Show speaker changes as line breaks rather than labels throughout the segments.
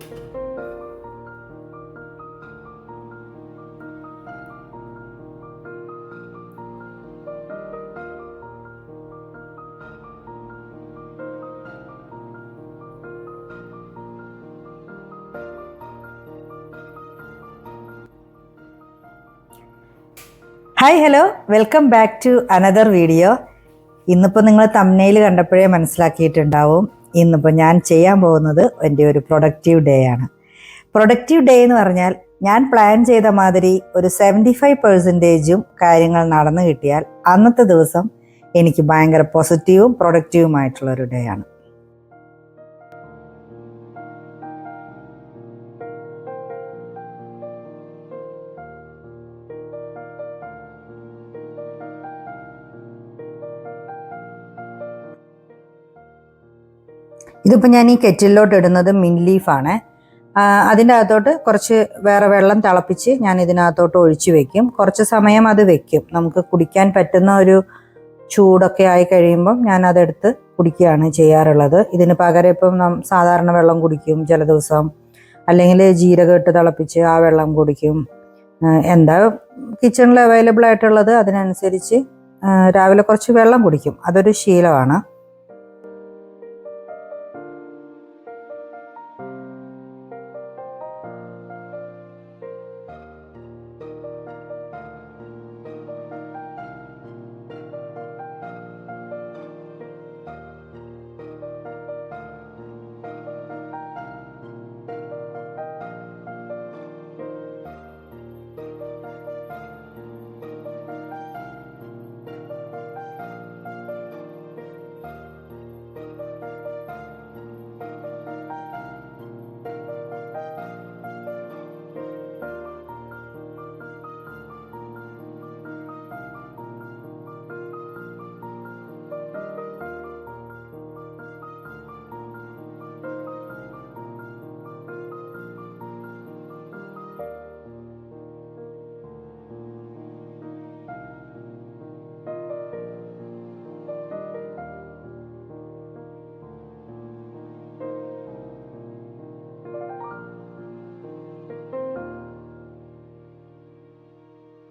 Hi hello, welcome back to another video. ഇന്നിപ്പോൾ നിങ്ങൾ thumbnail കണ്ടപ്പോഴേ മനസ്സിലാക്കിയിട്ടുണ്ടാവും, ഇന്നിപ്പോൾ ഞാൻ ചെയ്യാൻ പോകുന്നത് എൻ്റെ ഒരു പ്രൊഡക്റ്റീവ് ഡേ ആണ്. പ്രൊഡക്റ്റീവ് ഡേ എന്ന് പറഞ്ഞാൽ ഞാൻ പ്ലാൻ ചെയ്ത മാതിരി ഒരു 75% കാര്യങ്ങൾ നടന്നു കിട്ടിയാൽ അന്നത്തെ ദിവസം എനിക്ക് ഭയങ്കര പോസിറ്റീവും പ്രൊഡക്റ്റീവുമായിട്ടുള്ളൊരു ഡേ ആണ്. ഇതിപ്പോൾ ഞാൻ ഈ കെറ്റിലോട്ട് ഇടുന്നത് മിൻറ്റ് ലീഫാണ്. അതിൻ്റെ അകത്തോട്ട് കുറച്ച് വേറെ വെള്ളം തിളപ്പിച്ച് ഞാൻ ഇതിനകത്തോട്ട് ഒഴിച്ച് വെക്കും. കുറച്ച് സമയം അത് വെക്കും. നമുക്ക് കുടിക്കാൻ പറ്റുന്ന ഒരു ചൂടൊക്കെ ആയി കഴിയുമ്പം ഞാൻ അതെടുത്ത് കുടിക്കുകയാണ് ചെയ്യാറുള്ളത്. ഇതിന് പകരം ഇപ്പം സാധാരണ വെള്ളം കുടിക്കും ചില ദിവസം, അല്ലെങ്കിൽ ജീരകം ഇട്ട് തിളപ്പിച്ച് ആ വെള്ളം കുടിക്കും. എന്താ കിച്ചണിൽ അവൈലബിൾ ആയിട്ടുള്ളത് അതിനനുസരിച്ച് രാവിലെ കുറച്ച് വെള്ളം കുടിക്കും. അതൊരു ശീലമാണ്.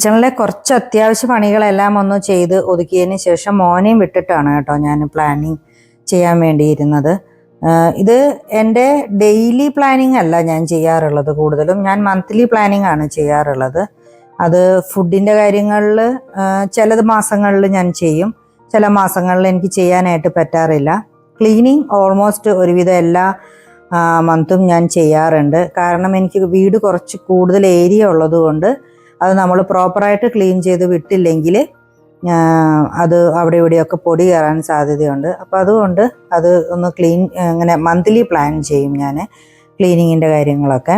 കിച്ചണിലെ കുറച്ച് അത്യാവശ്യ പണികളെല്ലാം ഒന്ന് ചെയ്ത് ഒതുക്കിയതിന് ശേഷം മോനെയും വിട്ടിട്ടാണ് കേട്ടോ ഞാൻ പ്ലാനിങ് ചെയ്യാൻ വേണ്ടിയിരുന്നത്. ഇത് എൻ്റെ ഡെയിലി പ്ലാനിങ് അല്ല ഞാൻ ചെയ്യാറുള്ളത്, കൂടുതലും ഞാൻ മന്ത്ലി പ്ലാനിങ് ആണ് ചെയ്യാറുള്ളത്. അത് ഫുഡിൻ്റെ കാര്യങ്ങളിൽ ചിലത് മാസങ്ങളിൽ ഞാൻ ചെയ്യും, ചില മാസങ്ങളിൽ എനിക്ക് ചെയ്യാനായിട്ട് പറ്റാറില്ല. ക്ലീനിങ് ഓൾമോസ്റ്റ് ഒരുവിധം എല്ലാ മന്തും ഞാൻ ചെയ്യാറുണ്ട്. കാരണം എനിക്ക് വീട് കുറച്ച് കൂടുതൽ ഏരിയ ഉള്ളത് കൊണ്ട് അത് നമ്മൾ പ്രോപ്പറായിട്ട് ക്ലീൻ ചെയ്ത് വിട്ടില്ലെങ്കിൽ അത് അവിടെ ഇവിടെയൊക്കെ പൊടി കയറാൻ സാധ്യതയുണ്ട്. അപ്പോൾ അതുകൊണ്ട് അത് ഒന്ന് ഇങ്ങനെ മന്ത്ലി പ്ലാൻ ചെയ്യും ഞാൻ ക്ലീനിങ്ങിൻ്റെ കാര്യങ്ങളൊക്കെ.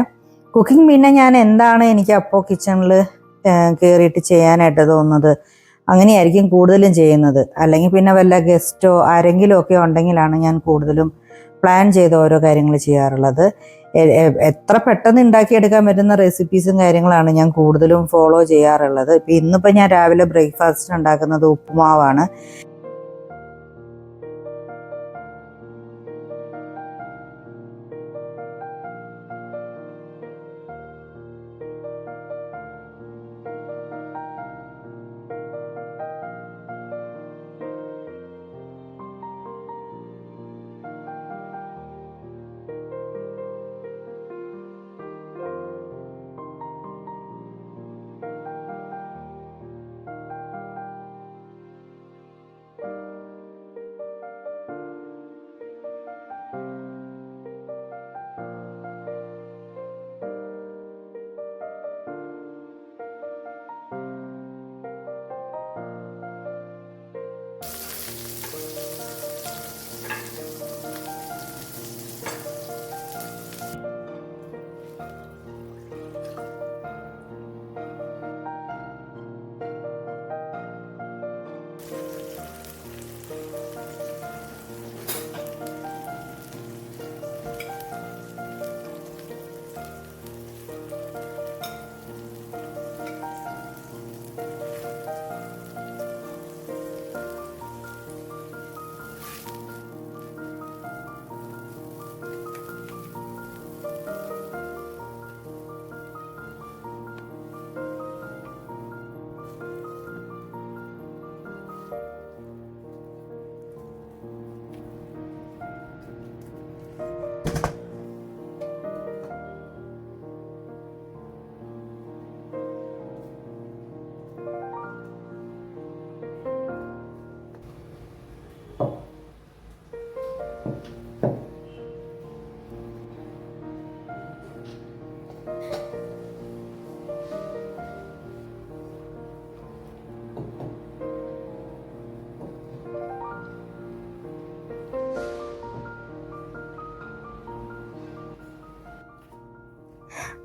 കുക്കിംഗ് പിന്നെ ഞാൻ എന്താണ് എനിക്ക് അപ്പോൾ കിച്ചണിൽ കയറിയിട്ട് ചെയ്യാനായിട്ട് തോന്നുന്നത് അങ്ങനെയായിരിക്കും കൂടുതലും ചെയ്യുന്നത്. അല്ലെങ്കിൽ പിന്നെ വല്ല ഗസ്റ്റോ ആരെങ്കിലും ഒക്കെ ഉണ്ടെങ്കിലാണ് ഞാൻ കൂടുതലും പ്ലാൻ ചെയ്ത് ഓരോ കാര്യങ്ങൾ ചെയ്യാറുള്ളത്. എത്ര പെട്ടെന്ന് ഉണ്ടാക്കിയെടുക്കാൻ പറ്റുന്ന റെസിപ്പീസും കാര്യങ്ങളാണ് ഞാൻ കൂടുതലും ഫോളോ ചെയ്യാറുള്ളത്. ഇന്നിപ്പോൾ ഞാൻ രാവിലെ ബ്രേക്ക്ഫാസ്റ്റിന് ഉണ്ടാക്കുന്നത് ഉപ്പുമാവാണ്.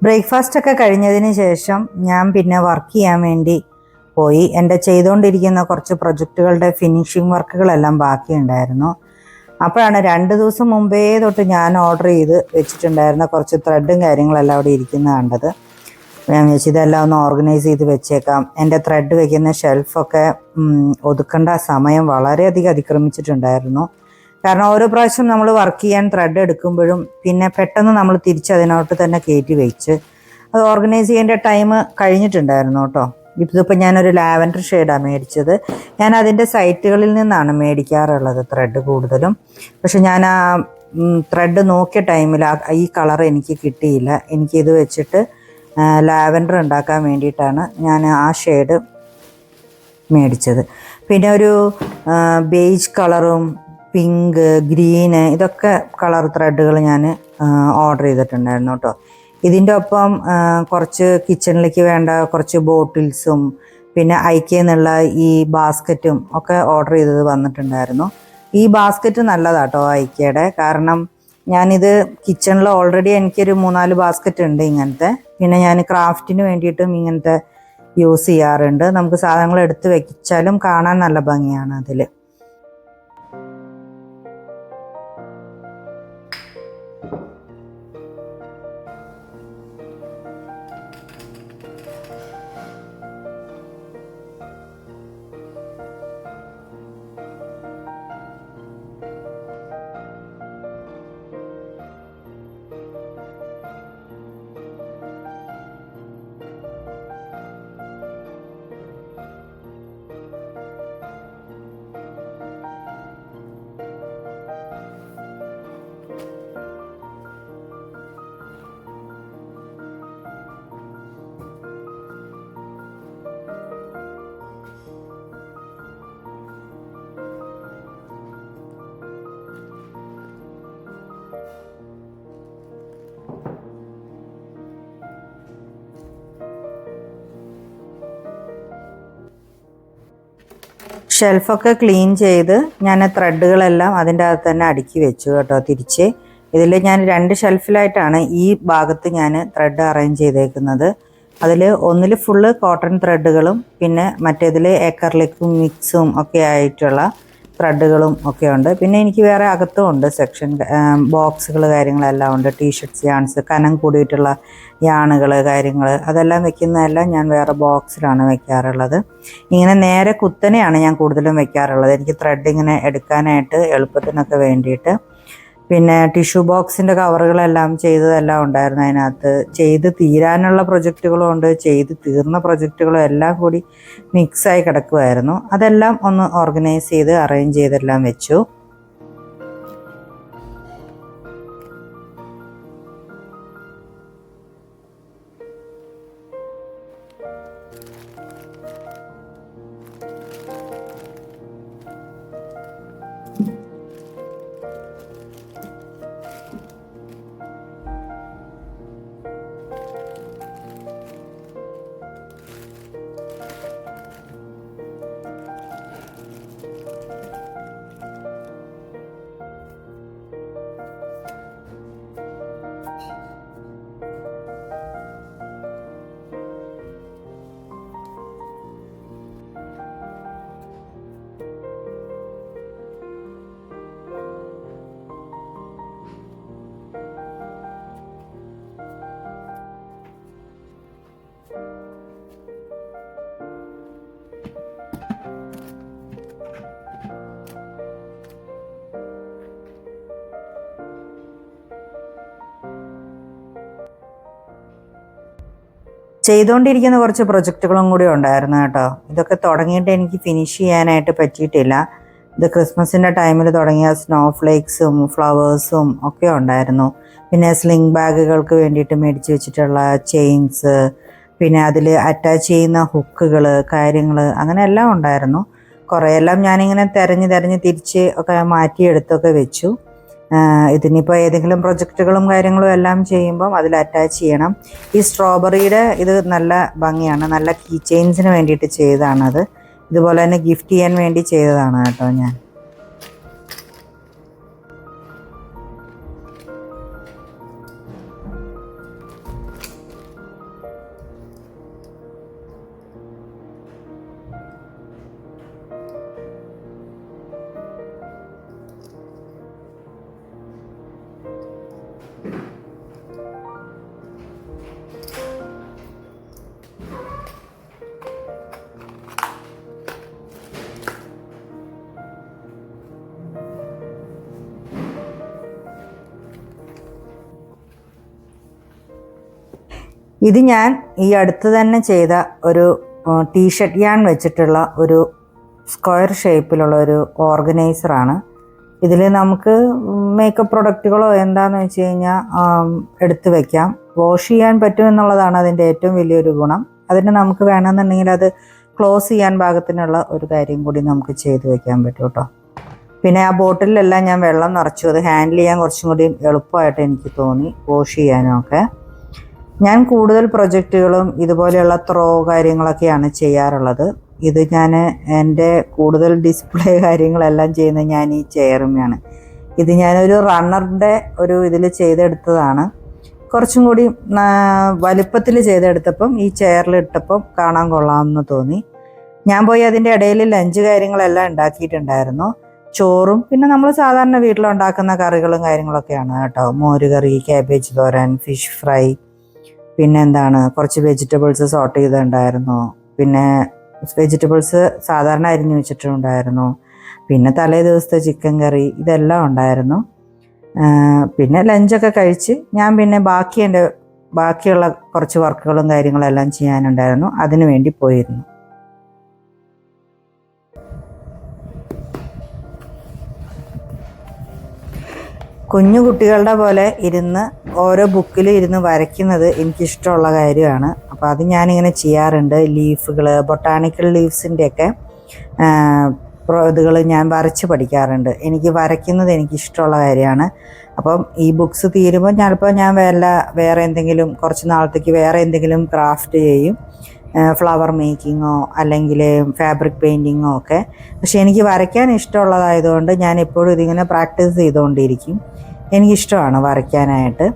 ബ്രേക്ക്ഫാസ്റ്റ് ഒക്കെ കഴിഞ്ഞതിന് ശേഷം ഞാൻ പിന്നെ വർക്ക് ചെയ്യാൻ വേണ്ടി പോയി. എൻ്റെ ചെയ്തുകൊണ്ടിരിക്കുന്ന കുറച്ച് പ്രൊജക്റ്റുകളുടെ ഫിനിഷിംഗ് വർക്കുകളെല്ലാം ബാക്കിയുണ്ടായിരുന്നു. അപ്പോഴാണ് 2 ദിവസം മുമ്പേ തൊട്ട് ഞാൻ ഓർഡർ ചെയ്ത് വെച്ചിട്ടുണ്ടായിരുന്ന കുറച്ച് ത്രെഡും കാര്യങ്ങളെല്ലാം അവിടെ ഇരിക്കുന്ന കണ്ടത്. ഞാൻ വിചാരിച്ചു ഇതെല്ലാം ഒന്ന് ഓർഗനൈസ് ചെയ്ത് വെച്ചേക്കാം. എൻ്റെ ത്രെഡ് വെക്കുന്ന ഷെൽഫൊക്കെ ഒതുക്കേണ്ട സമയം വളരെയധികം അതിക്രമിച്ചിട്ടുണ്ടായിരുന്നു. കാരണം ഓരോ പ്രാവശ്യം നമ്മൾ വർക്ക് ചെയ്യാൻ ത്രെഡ് എടുക്കുമ്പോഴും പിന്നെ പെട്ടെന്ന് നമ്മൾ തിരിച്ചതിനോട്ട് തന്നെ കയറ്റി വെച്ച് അത് ഓർഗനൈസ് ചെയ്യേണ്ട ടൈം കഴിഞ്ഞിട്ടുണ്ടായിരുന്നു കേട്ടോ. ഇതിപ്പോൾ ഞാനൊരു ലാവൻഡർ ഷെയ്ഡാണ് മേടിച്ചത്. ഞാൻ അതിൻ്റെ സൈറ്റുകളിൽ നിന്നാണ് മേടിക്കാറുള്ളത് ത്രെഡ് കൂടുതലും. പക്ഷെ ഞാൻ ആ ത്രെഡ് നോക്കിയ ടൈമിൽ ഈ കളർ എനിക്ക് കിട്ടിയില്ല. എനിക്കിത് വെച്ചിട്ട് ലാവൻഡർ ഉണ്ടാക്കാൻ വേണ്ടിയിട്ടാണ് ഞാൻ ആ ഷെയ്ഡ് മേടിച്ചത്. പിന്നെ ഒരു ബേജ് കളറും പിങ്ക്, ഗ്രീന് ഇതൊക്കെ കളർ ത്രെഡുകൾ ഞാൻ ഓർഡർ ചെയ്തിട്ടുണ്ടായിരുന്നു കേട്ടോ. ഇതിൻ്റെ ഒപ്പം കുറച്ച് കിച്ചണിലേക്ക് വേണ്ട കുറച്ച് ബോട്ടിൽസും പിന്നെ ഐക്കേന്നുള്ള ഈ ബാസ്ക്കറ്റും ഒക്കെ ഓർഡർ ചെയ്തത് വന്നിട്ടുണ്ടായിരുന്നു. ഈ ബാസ്ക്കറ്റ് നല്ലതാട്ടോ ഐക്കയുടെ. കാരണം ഞാനിത് കിച്ചണിൽ ഓൾറെഡി എനിക്കൊരു 3-4 ബാസ്ക്കറ്റ് ഉണ്ട് ഇങ്ങനത്തെ. പിന്നെ ഞാൻ ക്രാഫ്റ്റിന് വേണ്ടിയിട്ടും ഇങ്ങനത്തെ യൂസ് ചെയ്യാറുണ്ട്. നമുക്ക് സാധനങ്ങൾ എടുത്ത് വെച്ചാലും കാണാൻ നല്ല ഭംഗിയാണ് അതിൽ. ഷെൽഫൊക്കെ ക്ലീൻ ചെയ്ത് ഞാൻ ത്രെഡുകളെല്ലാം അതിൻ്റെ അകത്ത് തന്നെ അടുക്കി വെച്ചു കേട്ടോ തിരിച്ച്. ഇതിൽ ഞാൻ 2 ഷെൽഫിലായിട്ടാണ് ഈ ഭാഗത്ത് ഞാൻ ത്രെഡ് അറേഞ്ച് ചെയ്തേക്കുന്നത്. അതിൽ ഒന്നിൽ ഫുള്ള് കോട്ടൺ ത്രെഡുകളും പിന്നെ മറ്റേതിൽ ഏക്കർലിക്കും മിക്സും ഒക്കെ ആയിട്ടുള്ള ത്രെഡുകളും ഒക്കെ ഉണ്ട്. പിന്നെ എനിക്ക് വേറെ അകത്തും ഉണ്ട് സെക്ഷൻ ബോക്സുകൾ കാര്യങ്ങളെല്ലാം ഉണ്ട്. ടീഷർട്ട്സ്, യാൺസ്, കനം കൂടിയിട്ടുള്ള യാണുകൾ കാര്യങ്ങൾ അതെല്ലാം വെക്കുന്നതെല്ലാം ഞാൻ വേറെ ബോക്സിലാണ് വെക്കാറുള്ളത്. ഇങ്ങനെ നേരെ കുത്തനെയാണ് ഞാൻ കൂടുതലും വെക്കാറുള്ളത്, എനിക്ക് ത്രെഡ് ഇങ്ങനെ എടുക്കാനായിട്ട് എളുപ്പത്തിനൊക്കെ വേണ്ടിയിട്ട്. പിന്നെ ടിഷ്യൂ ബോക്സിൻ്റെ കവറുകളെല്ലാം ചെയ്തതെല്ലാം ഉണ്ടായിരുന്നു അതിനകത്ത്. ചെയ്ത് തീരാനുള്ള പ്രൊജക്റ്റുകളും ഉണ്ട്, ചെയ്ത് തീർന്ന പ്രൊജക്റ്റുകളും എല്ലാം കൂടി മിക്സായി കിടക്കുമായിരുന്നു. അതെല്ലാം ഒന്ന് ഓർഗനൈസ് ചെയ്ത് അറേഞ്ച് ചെയ്തെല്ലാം വെച്ചു. ചെയ്തുകൊണ്ടിരിക്കുന്ന കുറച്ച് പ്രൊജക്റ്റുകളും കൂടി ഉണ്ടായിരുന്നു കേട്ടോ. ഇതൊക്കെ തുടങ്ങിയിട്ട് എനിക്ക് ഫിനിഷ് ചെയ്യാനായിട്ട് പറ്റിയിട്ടില്ല. ഇത് ക്രിസ്മസിൻ്റെ ടൈമിൽ തുടങ്ങിയ സ്നോ ഫ്ലേക്സും ഫ്ലവേഴ്സും ഒക്കെ ഉണ്ടായിരുന്നു. പിന്നെ സ്ലിംഗ് ബാഗുകൾക്ക് വേണ്ടിയിട്ട് മേടിച്ച് വെച്ചിട്ടുള്ള ചെയിൻസ്, പിന്നെ അതിൽ അറ്റാച്ച് ചെയ്യുന്ന ഹുക്കുകൾ കാര്യങ്ങൾ അങ്ങനെ എല്ലാം ഉണ്ടായിരുന്നു. കുറേയെല്ലാം ഞാനിങ്ങനെ തിരഞ്ഞ് തിരിച്ച് ഒക്കെ മാറ്റിയെടുത്തൊക്കെ വെച്ചു. ഇതിനിപ്പോൾ ഏതെങ്കിലും പ്രൊജക്റ്റുകളും കാര്യങ്ങളും എല്ലാം ചെയ്യുമ്പം അതിൽ അറ്റാച്ച് ചെയ്യണം. ഈ സ്ട്രോബെറിയുടെ ഇത് നല്ല ഭംഗിയാണ്, നല്ല കീ ചെയിൻസിന് വേണ്ടിയിട്ട് ചെയ്തതാണത്. ഇതുപോലെ തന്നെ ഗിഫ്റ്റ് ചെയ്യാൻ വേണ്ടി ചെയ്തതാണ് കേട്ടോ ഞാൻ. ഇത് ഞാൻ ഈ അടുത്ത് തന്നെ ചെയ്ത ഒരു ടീഷർട്ട് യാൺ വെച്ചിട്ടുള്ള ഒരു സ്ക്വയർ ഷേപ്പിലുള്ള ഒരു ഓർഗനൈസറാണ്. ഇതിൽ നമുക്ക് മേക്കപ്പ് പ്രൊഡക്റ്റുകളോ എന്താണെന്ന് വെച്ച് കഴിഞ്ഞാൽ എടുത്ത് വയ്ക്കാം. വാഷ് ചെയ്യാൻ പറ്റുമെന്നുള്ളതാണ് അതിൻ്റെ ഏറ്റവും വലിയൊരു ഗുണം. അതിന് നമുക്ക് വേണമെന്നുണ്ടെങ്കിൽ അത് ക്ലോസ് ചെയ്യാൻ പാകത്തിനുള്ള ഒരു കാര്യം കൂടി നമുക്ക് ചെയ്ത് വെക്കാൻ പറ്റും കേട്ടോ. പിന്നെ ആ ബോട്ടിലെല്ലാം ഞാൻ വെള്ളം നിറച്ചു. അത് ഹാൻഡിൽ ചെയ്യാൻ കുറച്ചും കൂടി എളുപ്പമായിട്ട് എനിക്ക് തോന്നി, വാഷ് ചെയ്യാനൊക്കെ. ഞാൻ കൂടുതൽ പ്രൊജക്റ്റുകളും ഇതുപോലെയുള്ള ത്രോ കാര്യങ്ങളൊക്കെയാണ് ചെയ്യാറുള്ളത്. ഇത് ഞാൻ എൻ്റെ കൂടുതൽ ഡിസ്പ്ലേ കാര്യങ്ങളെല്ലാം ചെയ്യുന്നത് ഞാൻ ഈ ചെയറുമാണ്. ഇത് ഞാനൊരു റണ്ണറിൻ്റെ ഒരു ഇതിൽ ചെയ്തെടുത്തതാണ്. കുറച്ചും കൂടി വലുപ്പത്തിൽ ചെയ്തെടുത്തപ്പം ഈ ചെയറിലിട്ടപ്പം കാണാൻ കൊള്ളാമെന്ന് തോന്നി. ഞാൻ പോയി അതിൻ്റെ ഇടയിൽ ലഞ്ച് കാര്യങ്ങളെല്ലാം ഉണ്ടാക്കിയിട്ടുണ്ടായിരുന്നു. ചോറും പിന്നെ നമ്മൾ സാധാരണ വീട്ടിലുണ്ടാക്കുന്ന കറികളും കാര്യങ്ങളൊക്കെയാണ് കേട്ടോ. മോരുകറി, കാബേജ് തോരൻ, ഫിഷ് ഫ്രൈ, പിന്നെ എന്താണ് കുറച്ച് വെജിറ്റബിൾസ് സോട്ട് ചെയ്തിട്ടുണ്ടായിരുന്നു. പിന്നെ വെജിറ്റബിൾസ് സാധാരണ അരിഞ്ഞു വെച്ചിട്ടുണ്ടായിരുന്നു. പിന്നെ തലേ ദിവസത്തെ ചിക്കൻ കറി ഇതെല്ലാം ഉണ്ടായിരുന്നു. പിന്നെ ലഞ്ചൊക്കെ കഴിച്ച് ഞാൻ പിന്നെ ബാക്കിയുള്ള കുറച്ച് വർക്കുകളും കാര്യങ്ങളെല്ലാം ചെയ്യാനുണ്ടായിരുന്നു. അതിനു വേണ്ടി പോയിരുന്നു. കുഞ്ഞു കുട്ടികളുടെ പോലെ ഇരുന്ന് ഓരോ ബുക്കിൽ ഇരുന്ന് വരയ്ക്കുന്നത് എനിക്കിഷ്ടമുള്ള കാര്യമാണ്. അപ്പോൾ അത് ഞാനിങ്ങനെ ചെയ്യാറുണ്ട്. ലീഫുകൾ, ബൊട്ടാണിക്കൽ ലീവ്സിൻ്റെയൊക്കെ ഇതുകൾ ഞാൻ വരച്ച് പഠിക്കാറുണ്ട്. എനിക്ക് വരയ്ക്കുന്നത് എനിക്കിഷ്ടമുള്ള കാര്യമാണ്. അപ്പം ഈ ബുക്സ് തീരുമ്പോൾ ചിലപ്പോൾ ഞാൻ വേറെ എന്തെങ്കിലും കുറച്ച് നാളത്തേക്ക് വേറെ എന്തെങ്കിലും ക്രാഫ്റ്റ് ചെയ്യും. ഫ്ലവർ മേക്കിങ്ങോ അല്ലെങ്കിൽ ഫാബ്രിക് പെയിൻറ്റിങ്ങോ ഒക്കെ. പക്ഷെ എനിക്ക് വരയ്ക്കാൻ ഇഷ്ടമുള്ളതായതുകൊണ്ട് ഞാൻ എപ്പോഴും ഇതിങ്ങനെ പ്രാക്ടീസ് ചെയ്തുകൊണ്ടിരിക്കും. എനിക്കിഷ്ടമാണ് വരയ്ക്കാനായിട്ട്.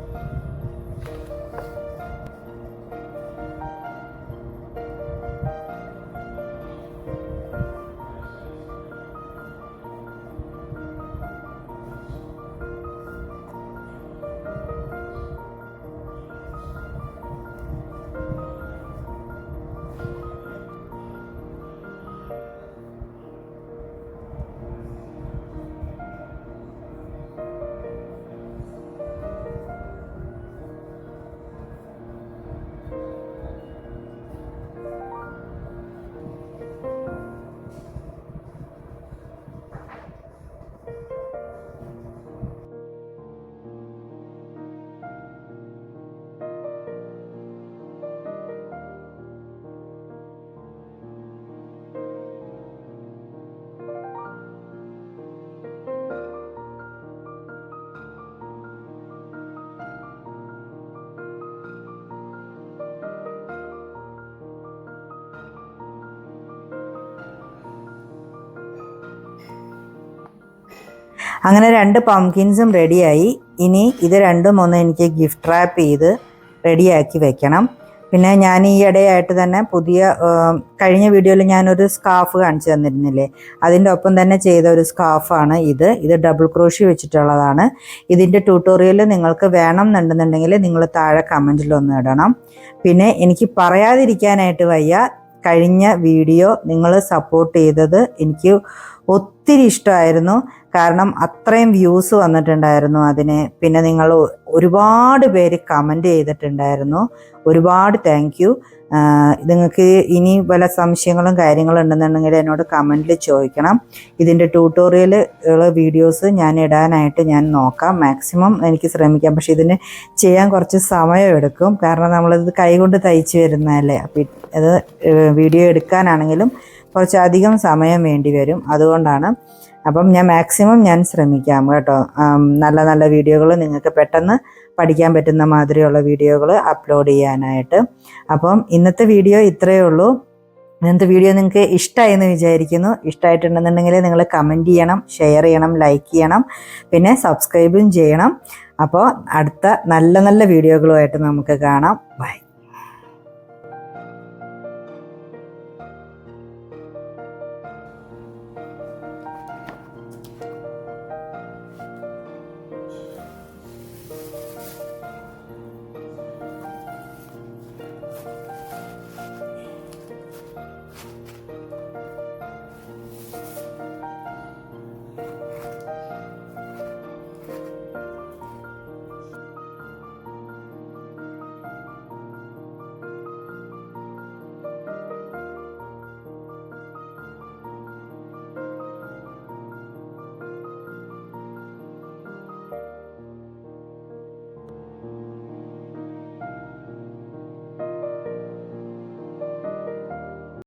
അങ്ങനെ 2 പംകിൻസും റെഡിയായി. ഇനി ഇത് രണ്ടും ഒന്ന് എനിക്ക് ഗിഫ്റ്റ് റാപ്പ് ചെയ്ത് റെഡിയാക്കി വെക്കണം. പിന്നെ ഞാൻ ഈ ഇടയായിട്ട് തന്നെ കഴിഞ്ഞ വീഡിയോയിൽ ഞാനൊരു സ്കാർഫ് കാണിച്ചു തന്നിരുന്നില്ലേ, അതിൻ്റെ ഒപ്പം തന്നെ ചെയ്ത ഒരു സ്കാർഫാണ് ഇത് ഡബിൾ ക്രോഷ്യ വെച്ചിട്ടുള്ളതാണ്. ഇതിൻ്റെ ട്യൂട്ടോറിയൽ നിങ്ങൾക്ക് വേണമെന്നുണ്ടെന്നുണ്ടെങ്കിൽ നിങ്ങൾ താഴെ കമൻറ്റിലൊന്ന് ഇടണം. പിന്നെ എനിക്ക് പറയാതിരിക്കാനായിട്ട് വയ്യ, കഴിഞ്ഞ വീഡിയോ നിങ്ങൾ സപ്പോർട്ട് ചെയ്തത് എനിക്ക് ഒത്തിരി ഇഷ്ടമായിരുന്നു. കാരണം അത്രയും വ്യൂസ് വന്നിട്ടുണ്ടായിരുന്നു അതിന്. പിന്നെ നിങ്ങൾ ഒരുപാട് പേര് കമൻറ്റ് ചെയ്തിട്ടുണ്ടായിരുന്നു. ഒരുപാട് താങ്ക് യു. നിങ്ങൾക്ക് ഇനി വല്ല സംശയങ്ങളും കാര്യങ്ങളും ഉണ്ടെന്നുണ്ടെങ്കിൽ എന്നോട് കമൻറ്റിൽ ചോദിക്കണം. ഇതിൻ്റെ ട്യൂട്ടോറിയൽ വീഡിയോസ് ഞാൻ ഇടാനായിട്ട് ഞാൻ നോക്കാം, മാക്സിമം എനിക്ക് ശ്രമിക്കാം. പക്ഷേ ഇതിന് ചെയ്യാൻ കുറച്ച് സമയമെടുക്കും, കാരണം നമ്മളിത് കൈകൊണ്ട് തയ്ച്ച് വരുന്നതല്ലേ. അപ്പം ഇത് വീഡിയോ എടുക്കാനാണെങ്കിലും കുറച്ചധികം സമയം വേണ്ടി വരും, അതുകൊണ്ടാണ്. അപ്പം ഞാൻ മാക്സിമം ശ്രമിക്കാം കേട്ടോ. നല്ല നല്ല വീഡിയോകൾ നിങ്ങൾക്ക് പെട്ടെന്ന് പഠിക്കാൻ പറ്റുന്ന മാതിരിയുള്ള വീഡിയോകൾ അപ്ലോഡ് ചെയ്യാനായിട്ട്. അപ്പം ഇന്നത്തെ വീഡിയോ ഇത്രയേ ഉള്ളൂ. ഇന്നത്തെ വീഡിയോ നിങ്ങൾക്ക് ഇഷ്ടമായി എന്ന് വിചാരിക്കുന്നു. ഇഷ്ടമായിട്ടുണ്ടെന്നുണ്ടെങ്കിൽ നിങ്ങൾ കമൻറ്റ് ചെയ്യണം, ഷെയർ ചെയ്യണം, ലൈക്ക് ചെയ്യണം, പിന്നെ സബ്സ്ക്രൈബും ചെയ്യണം. അപ്പോൾ അടുത്ത നല്ല നല്ല വീഡിയോകളുമായിട്ട് നമുക്ക് കാണാം. ബൈ.